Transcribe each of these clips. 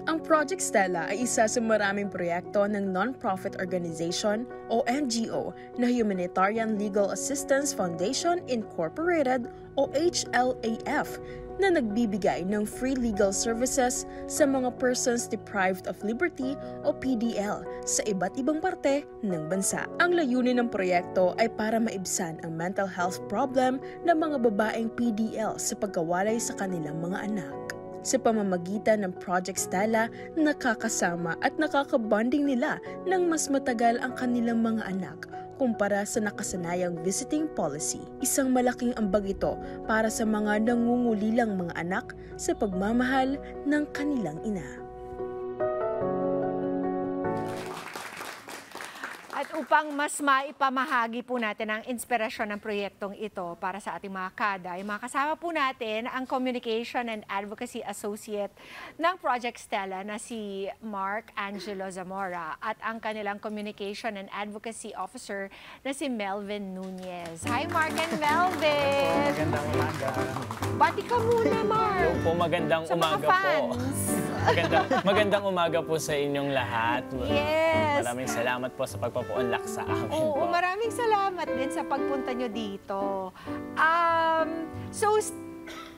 Ang Project Stella ay isa sa maraming proyekto ng non-profit organization o NGO na Humanitarian Legal Assistance Foundation Incorporated o HLAF na nagbibigay ng free legal services sa mga persons deprived of liberty o PDL sa iba't ibang parte ng bansa. Ang layunin ng proyekto ay para maibsan ang mental health problem ng mga babaeng PDL sa pagkawalay sa kanilang mga anak. Sa pamamagitan ng Project Stella, nakakasama at nakakabonding nila ng mas matagal ang kanilang mga anak kumpara sa nakasanayang visiting policy. Isang malaking ambag ito para sa mga nangungulilang mga anak sa pagmamahal ng kanilang ina. At upang mas maipamahagi po natin ang inspirasyon ng proyektong ito para sa ating mga kada, ay makasama po natin ang Communication and Advocacy Associate ng Project Stella na si Mark Angelo Zamora at ang kanilang Communication and Advocacy Officer na si Melvin Nunez. Hi Mark and Melvin! Magandang umaga. Bati ka muna, Mark! Hello po, magandang sa umaga mga fans. po. Magandang umaga po sa inyong lahat. Yes! Maraming salamat po sa pagpapaunlak sa amin Oo, po. maraming salamat din sa pagpunta nyo dito. So,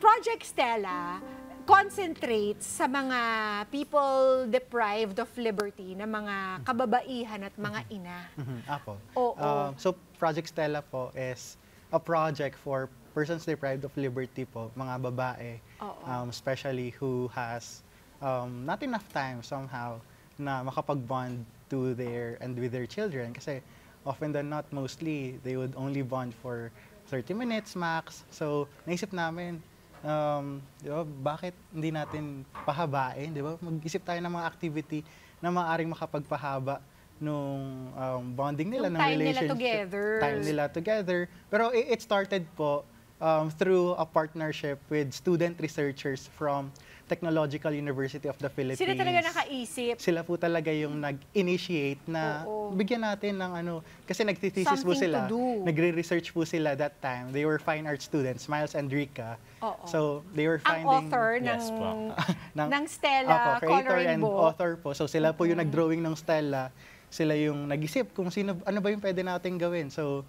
Project Stella concentrates sa mga people deprived of liberty na mga kababaihan at mga ina. Apo. Oo. So, Project Stella po is a project for persons deprived of liberty po, mga babae, especially who has not enough time somehow na makapag-bond to their and with their children kasi often than not, mostly they would only bond for 30 minutes max. So naisip namin, di ba, bakit hindi natin pahabain, di ba? Mag-isip tayo ng mga activity na maaaring makapagpahaba nung bonding nila, ng relationship. Time nila together. Pero it started po through a partnership with student researchers from Technological University of the Philippines. Sila talaga nakaisip. Sila po talaga yung nag-initiate na bigyan natin ng ano, kasi nagtitesis po sila. Nagre-research po sila that time. They were fine art students, Miles and Rika. So they were finding... Ang author ng Stella, creator coloring and book. author po. So sila po yung nag-drawing ng Stella. Sila yung nag-isip kung ano ba yung pwede natin gawin. So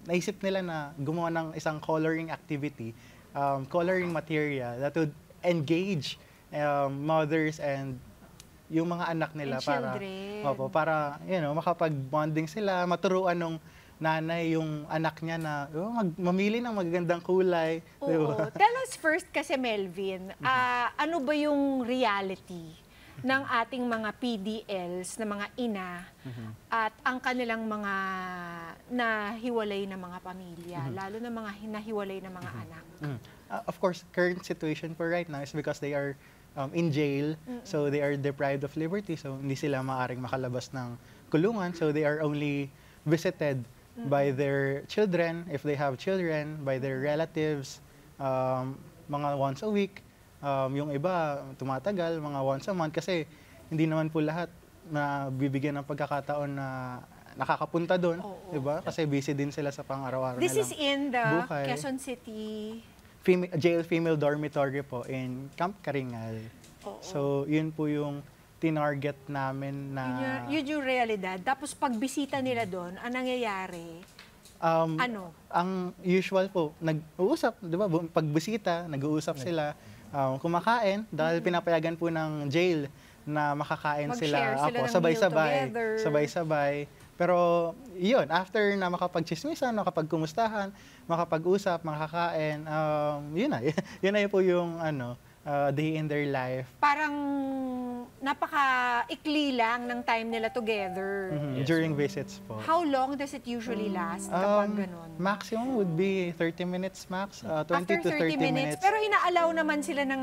naisip nila na gumawa ng isang coloring activity, coloring material that would engage mothers and yung mga anak nila para makapag-bonding sila, maturuan ng nanay yung anak niya na mamili ng magagandang kulay. Diba? Tell us first kasi Melvin, ano ba yung reality ng ating mga PDLs na mga ina at ang kanilang mga nahiwalay na mga pamilya, lalo na mga nahiwalay na mga anak? Of course, current situation for right now is because they are in jail, so they are deprived of liberty, so hindi sila maaring makalabas ng kulungan, so they are only visited by their children, if they have children, by their relatives, mga once a week. Yung iba, tumatagal, mga once a month, kasi hindi naman po lahat na bibigyan ng pagkakataon na nakakapunta doon, diba? Kasi busy din sila sa pang-araw-araw nilang This buhay. is in the Quezon City... Jail female dormitory po in Camp Karingal. So, yun po yung tinarget namin na... Yun yung realidad. Tapos pagbisita nila doon, ang nangyayari, ano? Ang usual po, nag-uusap, di ba? Pagbisita, nag-uusap sila, kumakain, dahil pinapayagan po ng jail na makakain sila. Sabay-sabay. Pero yun, after na makapag-chismisan, makapag-kumustahan, makapag-usap, makakain, yun na po yung day in their life. Parang napaka-ikli lang ng time nila together. During visits po. How long does it usually last kapag ganun? Maximum would be 30 minutes max, 20 After to 30 minutes. Pero ina-allow naman sila ng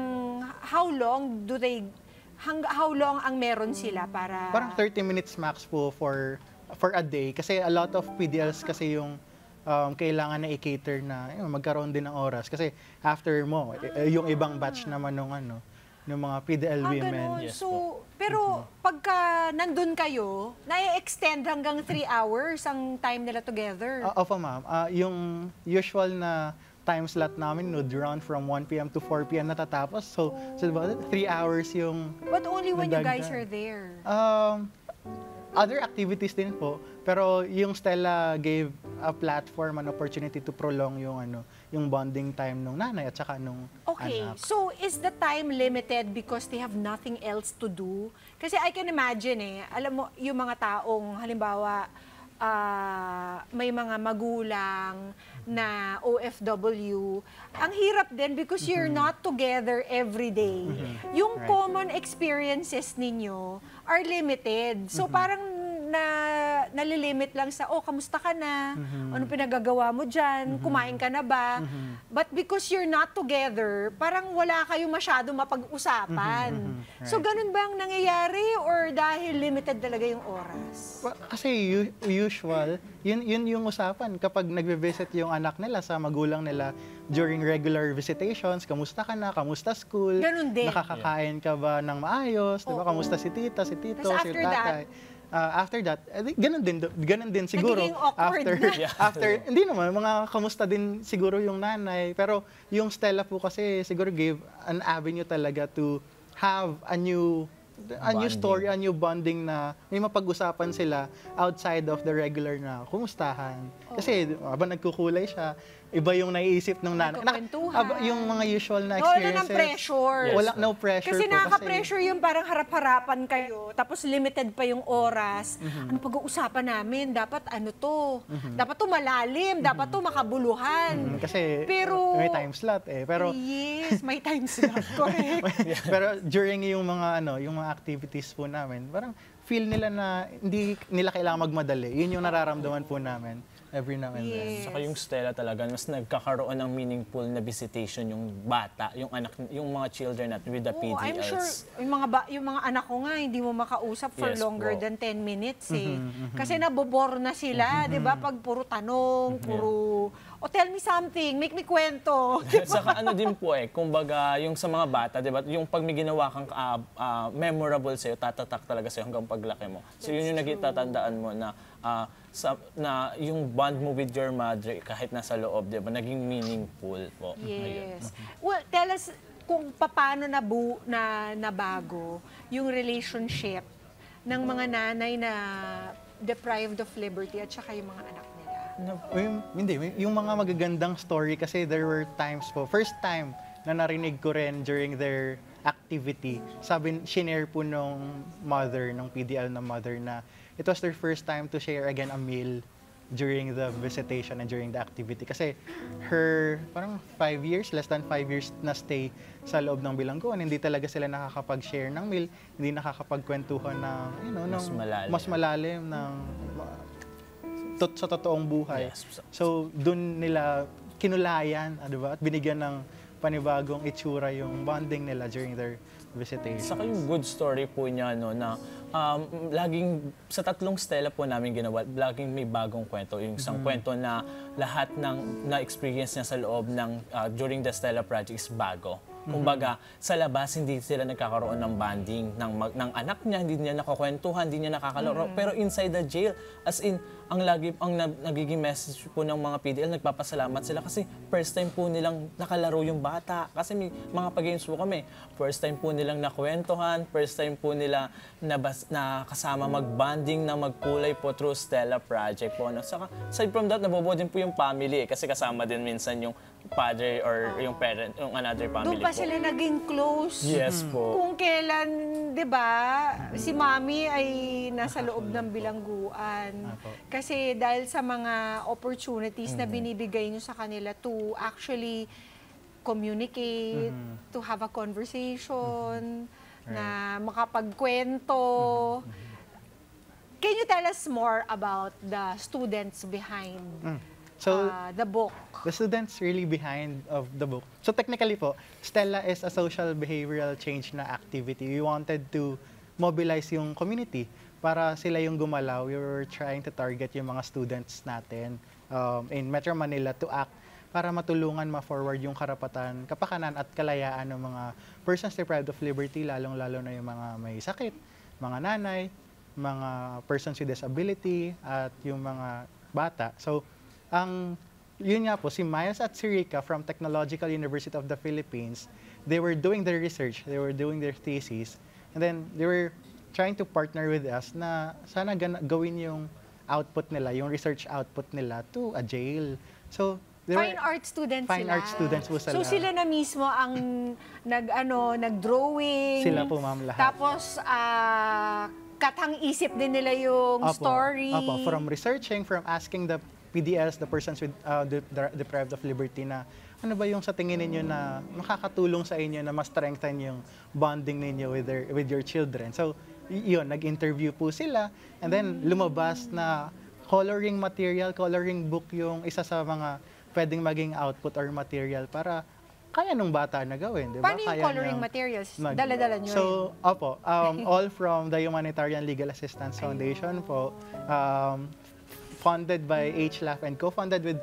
how long ang meron sila para... Parang 30 minutes max po for a day. Kasi a lot of PDLs kasi yung kailangan na i-cater na magkaroon din ng oras. Kasi after mo, yung ibang batch naman ng mga PDL women. Yes, so, pero pagka nandun kayo, na-extend hanggang 3 hours ang time nila together. Opo, ma'am. Yung usual na time slot namin would run from 1 p.m. to 4 p.m. natatapos. So about 3 hours yung But only when you guys nadagdag. are there. Other activities din po, pero yung Stella gave a platform, an opportunity to prolong yung bonding time nung nanay at saka nung Okay, anak. so is the time limited because they have nothing else to do? Kasi I can imagine alam mo, yung mga taong, halimbawa, may mga magulang na OFW, ang hirap din because you're not together every day. Yung Right. common experiences ninyo are limited. So parang nalilimit lang sa, kamusta ka na? Ano pinagagawa mo dyan? Kumain ka na ba? But because you're not together, parang wala kayong masyado mapag-usapan. So ganun ba ang nangyayari or dahil limited talaga yung oras? Kasi usual, yun yung usapan kapag nagbe-visit yung anak nila sa magulang nila during regular visitations, kamusta ka na, kamusta school, Ganun din. nakakakain ka ba ng maayos, di ba? Oo. Kamusta si tita, si tito, Tas si after tatay. After that, ganun din siguro. Nagiging awkward After, hindi naman, mga kamusta din siguro yung nanay. Pero yung Stella po kasi siguro gave an avenue talaga to have a new story, a new bonding na may mapag-usapan sila outside of the regular na kumustahan. Kasi habang nagkukulay siya, iba yung naiisip ng nanay. Nagkukwentuhan. Yung mga usual na Wala experiences. ng pressure. Yes. Wala, no pressure Kasi po. nakaka-pressure yung parang harap-harapan kayo, tapos limited pa yung oras. Ano pag-uusapan namin? Dapat ano to? Dapat to malalim, dapat to makabuluhan. Kasi Pero- may time slot eh. Pero Yes, may time slot. Correct. pero during yung mga activities po namin, parang feel nila na hindi nila kailangan magmadali. Yun yung nararamdaman po namin every now and then. Yes. Saka yung Stella talaga, mas nagkakaroon ng meaningful na visitation yung bata, yung anak, yung mga children natin with the Oo, PDLs. I'm sure yung mga anak ko nga hindi mo makausap for Yes longer po. than 10 minutes eh. Kasi nabobore na sila, 'di ba? Pag puro tanong, puro tell me something, make me kwento. Saka ano din po kumbaga yung sa mga bata, 'di ba? Yung pag may ginawa kang memorable sa'yo, tatatak talaga sa'yo hanggang paglaki mo. So yun yung nagitatandaan mo na na yung bond mo with your mother kahit nasa loob, 'di ba? Naging meaningful po. Ayun. Yes. Well, tell us kung paano nabago yung relationship ng mga nanay na deprived of liberty at saka yung mga anak nila. Hindi, yung mga magagandang story kasi there were times po, first time na narinig ko rin during their activity, shinare po nung mother, nung PDL na mother na it was their first time to share again a meal during the visitation and during the activity. Kasi her, parang 5 years, less than 5 years na stay sa loob ng bilangguan, hindi talaga sila nakakapag-share ng meal, hindi nakakapagkwentuhan ng, mas malalim ng sa totoong buhay. Yes. So, dun nila kinulayan, di ba? At binigyan ng panibagong itsura yung bonding nila during their visitation. Saka yung good story po niya, na laging, sa tatlong Stella po namin ginawa, laging may bagong kwento. Yung isang kwento na lahat ng na-experience niya sa loob ng during the Stella Project is bago. Kumbaga, sa labas, hindi sila nagkakaroon ng bonding ng anak niya, hindi niya nakakwentuhan, hindi niya nakakalaro. Pero inside the jail, as in, ang nagiging message po ng mga PDL, nagpapasalamat sila kasi first time po nilang nakalaro yung bata. Kasi may mga pag-games po kami. First time po nilang nakwentuhan, first time po nila na kasama mag-bonding, na magkulay po through Stella Project po. Saka, aside from that, nabobo din po yung family kasi kasama din minsan yung father or yung parent, yung another family Doon pa po. sila naging close. Yes po. Kung kailan, 'di ba, si Mami ay nasa loob ng bilangguan. Kasi dahil sa mga opportunities na binibigay niyo sa kanila to actually communicate, to have a conversation, na makapagkwento. Can you tell us more about the students behind So, the book? the students really behind of the book. So technically po, Stella is a social behavioral change na activity. We wanted to mobilize yung community para sila yung gumalaw. We were trying to target yung mga students natin in Metro Manila to act para matulungan ma-forward yung karapatan, kapakanan at kalayaan ng mga persons deprived of liberty, lalong-lalo na yung mga may sakit, mga nanay, mga persons with disability, at yung mga bata. So, ang yun nga po, si Miles at si Rica from Technological University of the Philippines, they were doing their research, they were doing their thesis, and then they were trying to partner with us na sana gawin yung output nila, yung research output nila to a jail. So, Fine art students fine sila. art students po sila. So sila na mismo ang nag-drawing. Sila po, ma'am, lahat. Tapos katang-isip din nila yung story. Opo, from researching, from asking the PDLs, the persons with deprived of liberty, na ano ba yung sa tingin ninyo na makakatulong sa inyo na mas strengthen yung bonding ninyo with your children. So, yun, nag-interview po sila, and then lumabas na coloring material, coloring book yung isa sa mga pwedeng maging output or material para kaya nung bata na gawin, di ba? Paano yung coloring materials? Dala-dala nyo? So, opo, all from the Humanitarian Legal Assistance Foundation po, funded by HLAF and co-funded with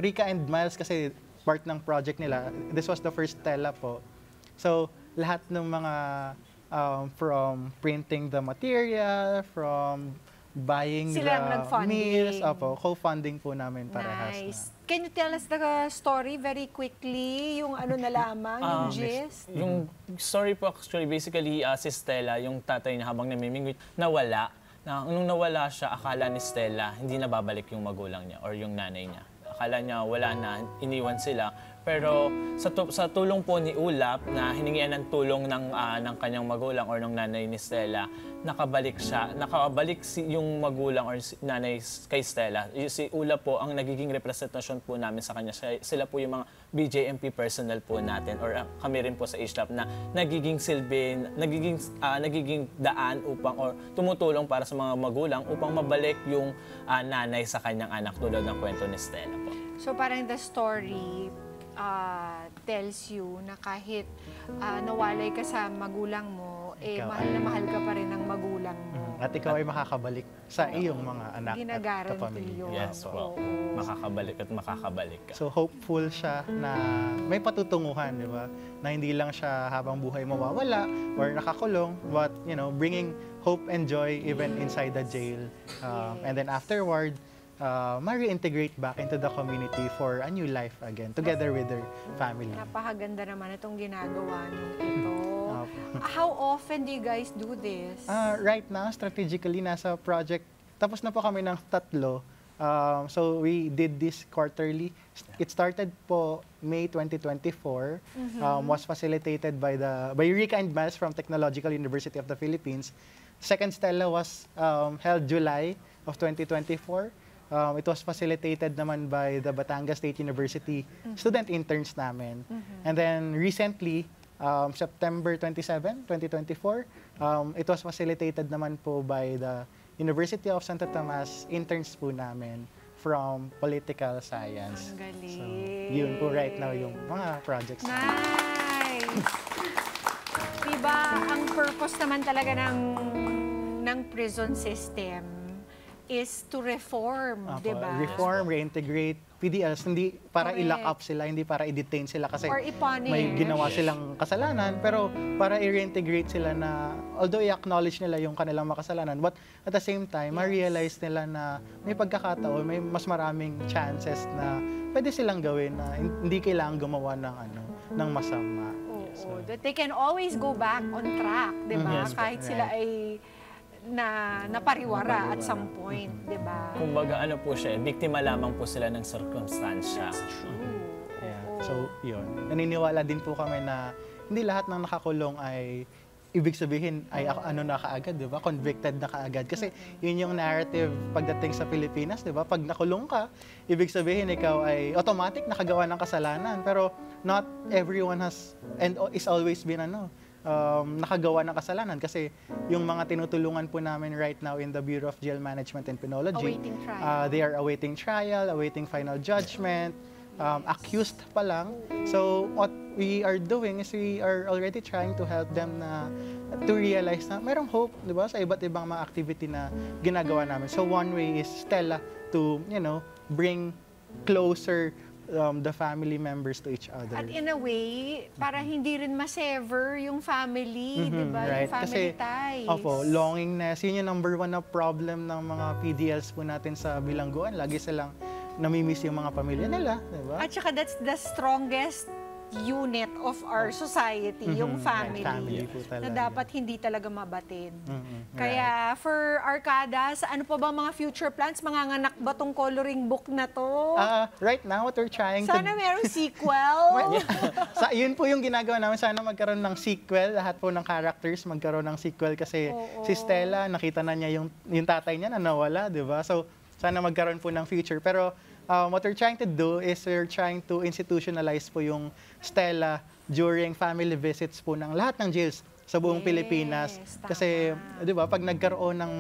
Rica and Miles kasi part ng project nila. This was the first tela po. So, lahat ng mga from printing the material, from buying Sila the meals, co-funding po namin parehas. Nice. Can you tell us the story very quickly? Yung ano na lamang, yung gist? Yung story po actually, basically, si Stella, yung tatay niya habang namimingwit, nawala. Nung nawala siya, akala ni Stella, hindi na babalik yung magulang niya or yung nanay niya. Akala niya wala na, iniwan sila. Pero sa tulong po ni Ulap na hiningian ng tulong ng kanyang magulang or ng nanay ni Stella, nakabalik yung magulang or nanay kay Stella. Si Ulap po ang nagiging representasyon po namin sa kanya. Sila po yung mga BJMP personnel po natin or kami rin po sa HLAP na nagiging daan upang or tumutulong para sa mga magulang upang mabalik yung nanay sa kanyang anak tulad ng kwento ni Stella po. So parang the story tells you na kahit nawalay ka sa magulang mo, mahal na mahal ka pa rin ng magulang mo. At ikaw ay makakabalik sa iyong mga anak at kapamilya. Yes po. Makakabalik at makakabalik ka. So hopeful siya na may patutunguhan, di ba? Na hindi lang siya habang buhay mawawala or nakakulong, but bringing hope and joy even inside the jail. And then afterward, ma-reintegrate back into the community for a new life again, together with their family. Napakaganda naman itong ginagawa niyo ito. How often do you guys do this? Right now, strategically, nasa project, tapos na po kami ng 3. So we did this quarterly. It started po May 2024, was facilitated by Rica and Miles from Technological University of the Philippines. Second Stella was held July of 2024. It was facilitated naman by the Batangas State University student interns namin. And then recently, September 27, 2024, it was facilitated naman po by the University of Santo Tomas interns po namin from political science. Ang galing. So, yun po right now yung mga projects. Nice! Diba, ang purpose naman talaga ng prison system is to reform, di ba? Reform, reintegrate, PDLs, hindi para i-lock up sila, hindi para i-detain sila kasi may ginawa silang kasalanan, pero para i-reintegrate sila na, although i-acknowledge nila yung kanilang makasalanan, but at the same time, ma-realize nila na may pagkakataon, may mas maraming chances na pwede silang gawin na hindi kailangan gumawa ng masama. Oo, that they can always go back on track, di ba? Kahit sila ay napariwara at some point, di ba? Kumbaga po siya, biktima lamang po sila ng circumstansya. So, yun. Naniniwala din po kami na hindi lahat ng nakakulong ay ibig sabihin ay na kaagad, di ba? Convicted na kaagad. Kasi yun yung narrative pagdating sa Pilipinas, di ba? Pag nakulong ka, ibig sabihin ikaw ay automatic nakagawa ng kasalanan. Pero not everyone has and is always been nakagawa ng kasalanan kasi yung mga tinutulungan po namin right now in the Bureau of Jail Management and Penology, they are awaiting trial, awaiting final judgment, accused pa lang. So what we are doing is we are already trying to help them to realize na mayroong hope, di ba, sa iba't ibang mga activity na ginagawa namin. So one way is Stella to bring closer the family members to each other. At in a way, para hindi rin ma-sever yung family, di ba? Right. Yung family ties. Longingness, yun yung number 1 na problem ng mga PDLs po natin sa bilangguan. Lagi silang namimiss yung mga pamilya nila, di ba? At saka that's the strongest unit of our society, yung family. Family po talaga. Na dapat hindi talaga mabatid. Kaya for Arcadas, ano pa ba mga future plans? Manganganak ba tong coloring book na to? Right now, what we're trying Sana to... merong sequel. Yun po yung ginagawa namin. Sana magkaroon ng sequel. Lahat po ng characters magkaroon ng sequel kasi si Stella, nakita na niya yung tatay niya na nawala, di ba? So, sana magkaroon po ng future. Pero what we're trying to do is we're trying to institutionalize po yung Stella during family visits po ng lahat ng jails sa buong Pilipinas. Kasi, di ba, pag nagkaroon ng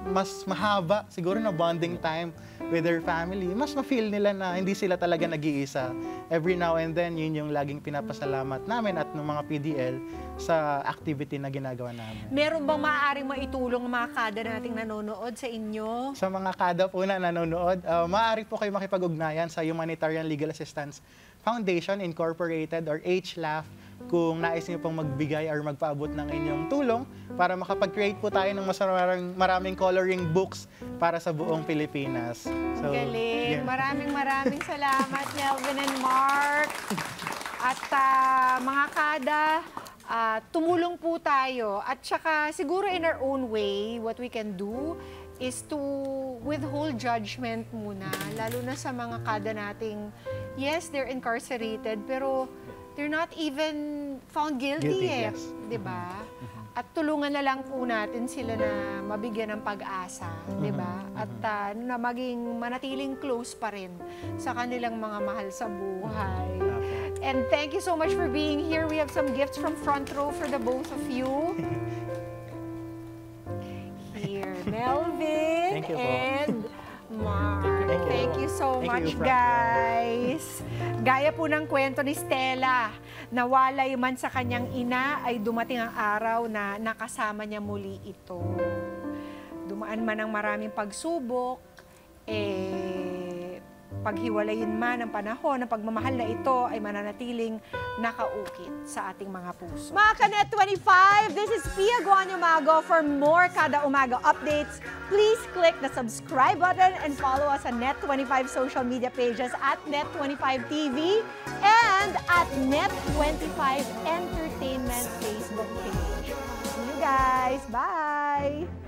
mas mahaba, siguro na bonding time with their family, mas ma-feel nila na hindi sila talaga nag-iisa. Every now and then, yun yung laging pinapasalamat namin at ng mga PDL sa activity na ginagawa namin. Meron bang maaaring maitulong mga kada nating nanonood sa inyo? Sa mga kada po na nanonood, maaari po kayo makipag-ugnayan sa Humanitarian Legal Assistance Foundation Incorporated or HLAF kung nais niyo pong magbigay or magpaabot ng inyong tulong para makapag-create po tayo ng maraming coloring books para sa buong Pilipinas. So, galing. Maraming salamat, Melvin and Mark. At mga kada, tumulong po tayo. At saka siguro in our own way, what we can do is to withhold judgment muna. Lalo na sa mga kada nating, yes, they're incarcerated, pero they're not even found guilty yes. Diba? At tulungan na lang po natin sila na mabigyan ng pag-asa, diba? At na maging manatiling close pa rin sa kanilang mga mahal sa buhay. And thank you so much for being here. We have some gifts from Front Row for the both of you. Here, Melvin and Mark. Thank you so much, guys. Gaya po ng kwento ni Stella, nawalay man sa kanyang ina ay dumating ang araw na nakasama niya muli ito. Dumaan man ang maraming pagsubok, paghiwalayin man ang panahon, ang pagmamahal na ito ay mananatiling nakaukit sa ating mga puso. Mga Kanet 25, this is Pia Guanyamago. For more Kada Umaga updates, please click the subscribe button and follow us on Net25 social media pages at Net25TV and at Net25 Entertainment Facebook page. See you guys. Bye!